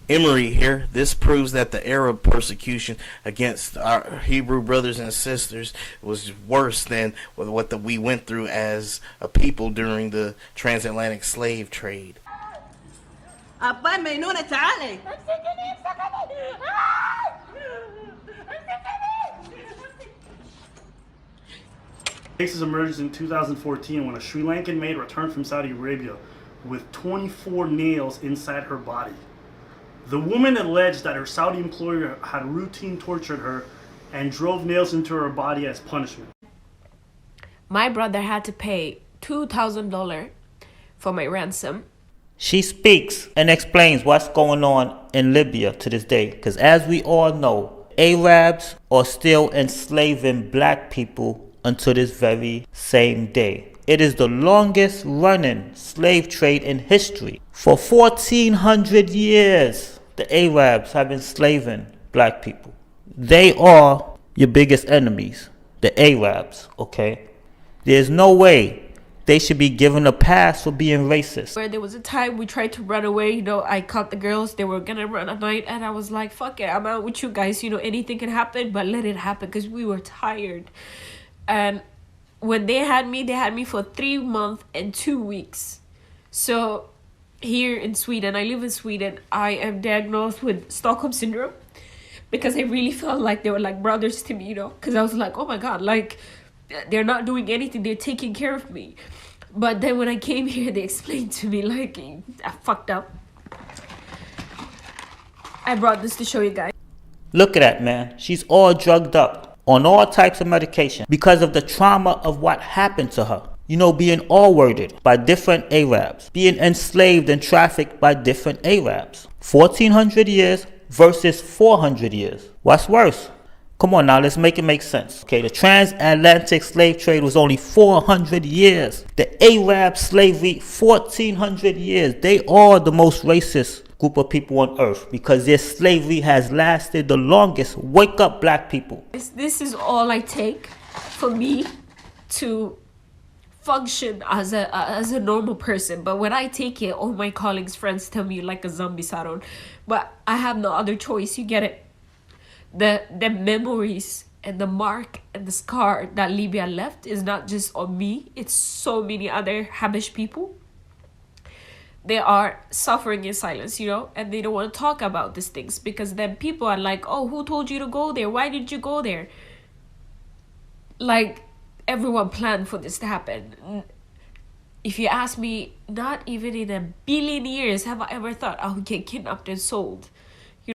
Emery here. This proves that the Arab persecution against our Hebrew brothers and sisters was worse than what we went through as a people during the transatlantic slave trade. Cases emerged in 2014 when a Sri Lankan maid returned from Saudi Arabia with 24 nails inside her body. The woman alleged that her Saudi employer had routine tortured her and drove nails into her body as punishment. My brother had to pay $2,000 for my ransom. She speaks and explains what's going on in Libya to this day, because as we all know, Arabs are still enslaving black people until this very same day. It is the longest running slave trade in history. For 1400 years, the Arabs have been enslaving black people. They are your biggest enemies, the Arabs, okay? There's no way they should be given a pass for being racist. Where there was a time we tried to run away, I caught the girls, they were gonna run at night, and I was like, fuck it, I'm out with you guys, anything can happen, but let it happen, because we were tired. And when they had me for 3 months and 2 weeks. So here in Sweden, I live in Sweden, I am diagnosed with Stockholm Syndrome, because I really felt like they were like brothers to me, because I was like, oh my God, like, they're not doing anything, they're taking care of me. But then when I came here, they explained to me, like, I fucked up. I brought this to show you guys. Look at that, man. She's all drugged up on all types of medication because of the trauma of what happened to her. Being all-worded by different Arabs, being enslaved and trafficked by different Arabs. 1400 years versus 400 years. What's worse? Come on now, let's make it make sense. Okay, the transatlantic slave trade was only 400 years. The Arab slavery, 1400 years. They are the most racist group of people on earth because their slavery has lasted the longest. Wake up, black people. This is all I take for me to function as a normal person. But when I take it, all my colleagues, friends tell me you're like a zombie, Saron. But I have no other choice, you get it? The memories and the mark and the scar that Libya left is not just on me, it's so many other Habish people. They are suffering in silence, and they don't want to talk about these things because then people are like, oh, who told you to go there? Why did you go there? Like, everyone planned for this to happen. If you ask me, not even in a billion years have I ever thought I would get kidnapped and sold.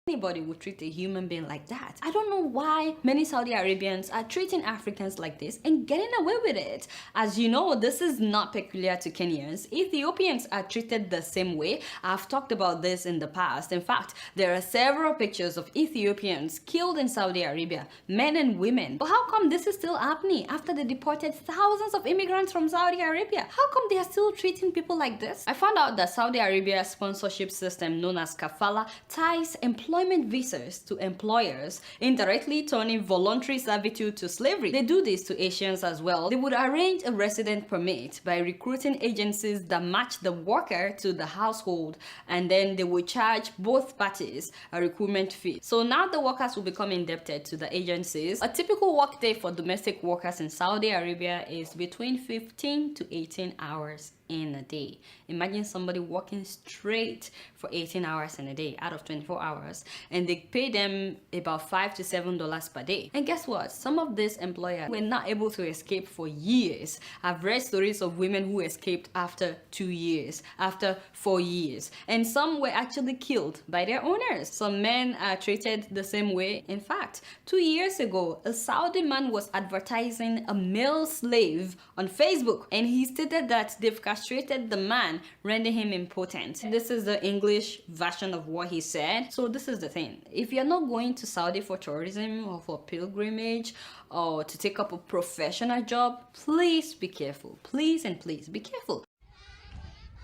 Anybody would treat a human being like that. I don't know why many Saudi Arabians are treating Africans like this and getting away with it. As you know, this is not peculiar to Kenyans. Ethiopians are treated the same way. I've talked about this in the past. In fact, there are several pictures of Ethiopians killed in Saudi Arabia, men and women. But how come this is still happening after they deported thousands of immigrants from Saudi Arabia? How come they are still treating people like this? I found out that Saudi Arabia's sponsorship system known as kafala ties employment visas to employers, indirectly turning voluntary servitude to slavery. They do this to Asians as well. They would arrange a resident permit by recruiting agencies that match the worker to the household, and then they would charge both parties a recruitment fee. So now the workers will become indebted to the agencies. A typical workday for domestic workers in Saudi Arabia is between 15 to 18 hours in a day. Imagine somebody working straight for 18 hours in a day out of 24 hours, and they pay them about $5 to $7 per day. And guess what? Some of these employers were not able to escape for years. I've read stories of women who escaped after 2 years, after 4 years, and some were actually killed by their owners. Some men are treated the same way. In fact, 2 years ago, a Saudi man was advertising a male slave on Facebook, and he stated that they've castrated the man, rendering him impotent. This is the English version of what he said. So this is the thing. If you're not going to Saudi for tourism or for pilgrimage or to take up a professional job, please be careful. Please and please be careful.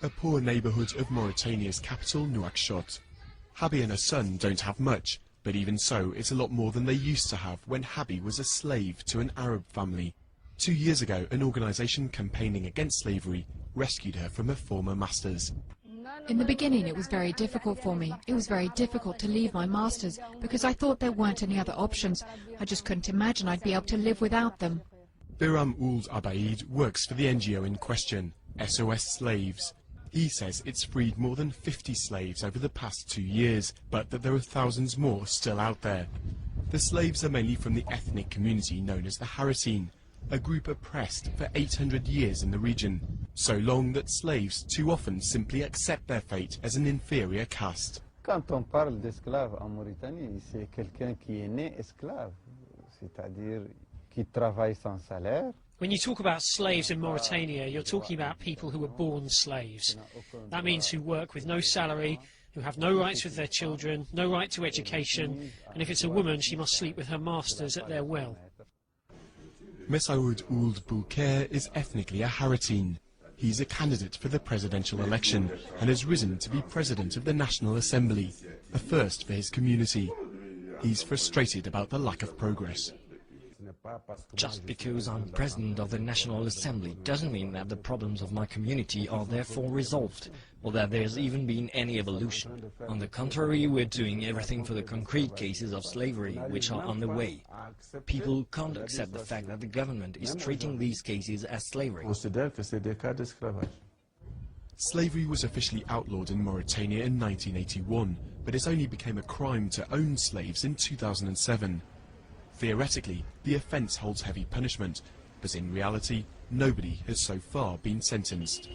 A poor neighbourhood of Mauritania's capital, Nouakchott. Habi and her son don't have much, but even so, it's a lot more than they used to have when Habi was a slave to an Arab family. 2 years ago, an organisation campaigning against slavery rescued her from her former masters. In the beginning it was very difficult for me. It was very difficult to leave my masters because I thought there weren't any other options. I just couldn't imagine I'd be able to live without them. Biram Ould Abaid works for the NGO in question, SOS Slaves. He says it's freed more than 50 slaves over the past 2 years, but that there are thousands more still out there. The slaves are mainly from the ethnic community known as the Harratine, a group oppressed for 800 years in the region, so long that slaves too often simply accept their fate as an inferior caste. Quand on parle d'esclave en Mauritanie, c'est quelqu'un qui est né esclave, c'est-à-dire qui travaille sans salaire. When you talk about slaves in Mauritania, you're talking about people who were born slaves. That means who work with no salary, who have no rights with their children, no right to education, and if it's a woman, she must sleep with her masters at their will. Messaoud Ould Bouker is ethnically a Harratine. He's a candidate for the presidential election and has risen to be president of the National Assembly, a first for his community. He's frustrated about the lack of progress. Just because I'm president of the National Assembly doesn't mean that the problems of my community are therefore resolved, or that there's even been any evolution. On the contrary, we're doing everything for the concrete cases of slavery which are on the way. People can't accept the fact that the government is treating these cases as slavery. Slavery was officially outlawed in Mauritania in 1981, but it only became a crime to own slaves in 2007. Theoretically, the offence holds heavy punishment, but in reality, nobody has so far been sentenced.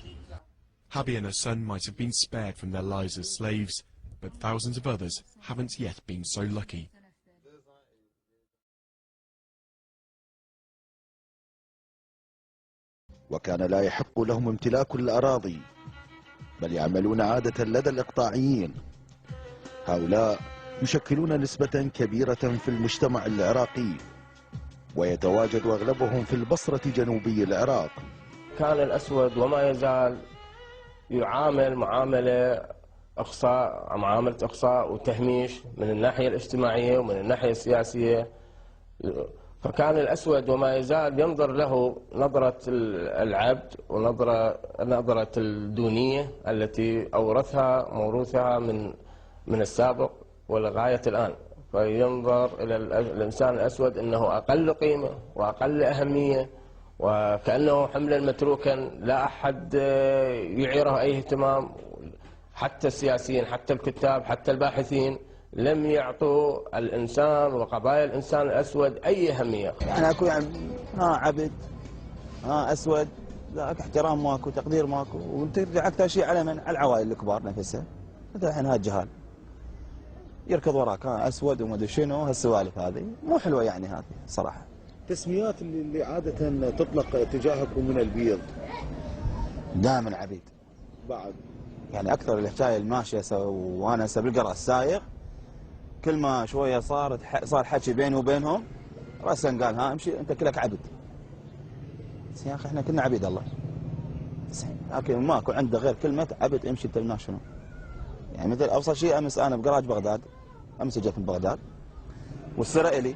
Habi and her son might have been spared from their lives as slaves, but thousands of others haven't yet been so lucky. وكان لا يحق لهم امتلاك الأراضي، بل يعملون عادة لدى الإقطاعيين. هؤلاء يشكلون نسبة كبيرة في المجتمع العراقي، ويتواجد أغلبهم في البصرة جنوبي العراق. كان الأسود وما يزال يعامل معاملة إقصاء وتهميش من الناحية الاجتماعية ومن الناحية السياسية. فكان الأسود وما يزال ينظر له نظرة العبد ونظرة الدونية التي أورثها موروثها من السابق ولغاية الآن. فينظر إلى الإنسان الأسود أنه أقل قيمة وأقل أهمية، وكأنه حملا متروكا لا أحد يعيره أي اهتمام. حتى السياسيين، حتى الكتاب، حتى الباحثين لم يعطوا الإنسان وقضايا الإنسان الأسود أي أهمية. يعني أكو عبد أسود، ذاك احترام ماكو، تقدير ماكو، وترجع أكثر شيء على من؟ على العوائل الكبار نفسها. مثل الحين هالجهال يركض وراك أسود وما أدري شنو، هالسوالف هذه مو حلوة يعني هذه صراحة. تسميات اللي عادة تطلق تجاهكم من البيض دائما عبيد. بعد يعني أكثر الحكاية الماشية وأنا بالقرى السايق، كل ما شوية صار حكي بيني وبينهم، رأسا قال ها امشي أنت كلك عبد. بس يا أخي احنا كلنا عبيد الله، لكن ماكو عنده غير كلمة عبد امشي أنت لنا شنو. يعني مثل أبسط شيء أمس أنا بقراج بغداد، أمس جيت من بغداد والسرى إلي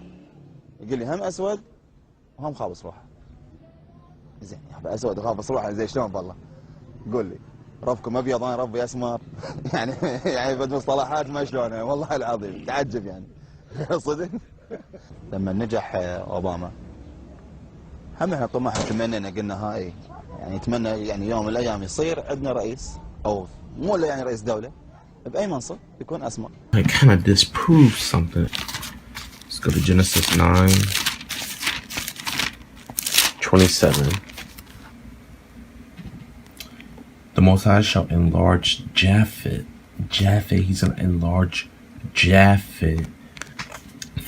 يقول لي هم أسود وهم خابص روحه. زين يا أسود خابص روحه زي شلون بالله؟ قول لي ربكم أبيض أنا ربي أسمر. يعني بد مصطلحات ما شلونها والله العظيم تعجب يعني. صدق. لما نجح أوباما هم احنا طموحنا تمنينا قلنا هاي يعني نتمنى يعني يوم من الأيام يصير عندنا رئيس، أو مو يعني رئيس دولة بأي منصب يكون أسمر. I kind of disprove something. Let's go to Genesis 9:27. The Most High shall enlarge Japheth. He's going to enlarge Japheth.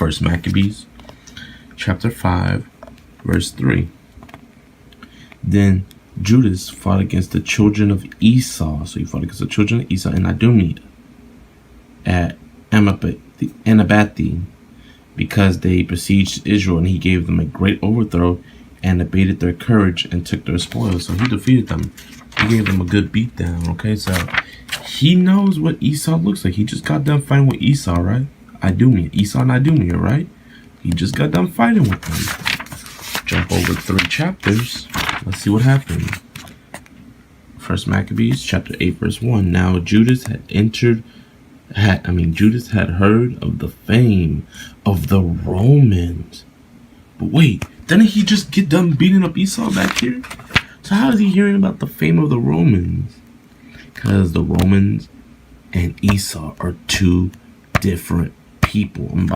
First Maccabees, chapter 5, verse 3. Then Judas fought against the children of Esau. So he fought against the children of Esau in Idumea at Anabathi, because they besieged Israel, and he gave them a great overthrow and abated their courage and took their spoils. So he defeated them. He gave them a good beatdown. Okay, so he knows what Esau looks like. He just got done fighting with Esau, right? Esau and Idumea, right? He just got done fighting with them. Jump over 3 chapters. Let's see what happened. First Maccabees chapter 8 verse 1. Now Judas had heard of the fame of the Romans. But wait, didn't he just get done beating up Esau back here? So how is he hearing about the fame of the Romans? Because the Romans and Esau are two different people.